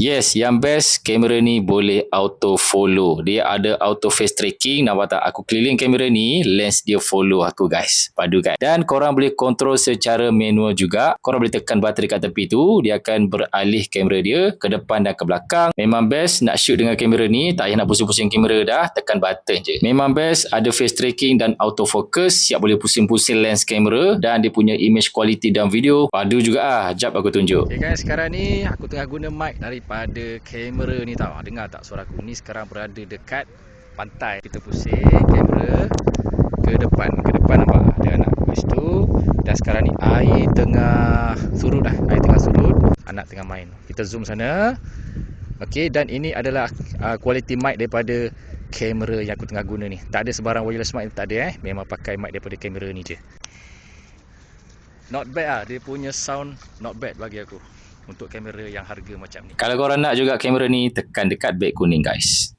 Yes, yang best kamera ni boleh auto follow. Dia ada auto face tracking. Nampak tak? Aku keliling kamera ni, lens dia follow aku guys. Padu kan? Dan korang boleh kontrol secara manual juga. Korang boleh tekan button dekat tepi tu, dia akan beralih kamera dia ke depan dan ke belakang. Memang best nak shoot dengan kamera ni, tak payah nak pusing-pusing kamera dah, tekan button je. Memang best, ada face tracking dan auto focus, siap boleh pusing-pusing lens kamera, dan dia punya image quality dalam video padu juga ah. Jap aku tunjuk. Okay guys, sekarang ni aku tengah guna mic daripada kamera ni tau. Dengar tak suara aku? Ni sekarang berada dekat pantai. Kita pusing kamera ke depan nampak ada anak kat situ. Dan sekarang ni air tengah surut dah. Air tengah surut, anak tengah main. Kita zoom sana. Okey, dan ini adalah quality mic daripada kamera yang aku tengah guna ni. Tak ada sebarang wireless mic, tak ada Memang pakai mic daripada kamera ni je. Not bad lah, dia punya sound not bad bagi aku untuk kamera yang harga macam ni. Kalau korang nak juga kamera ni, tekan dekat beg kuning guys.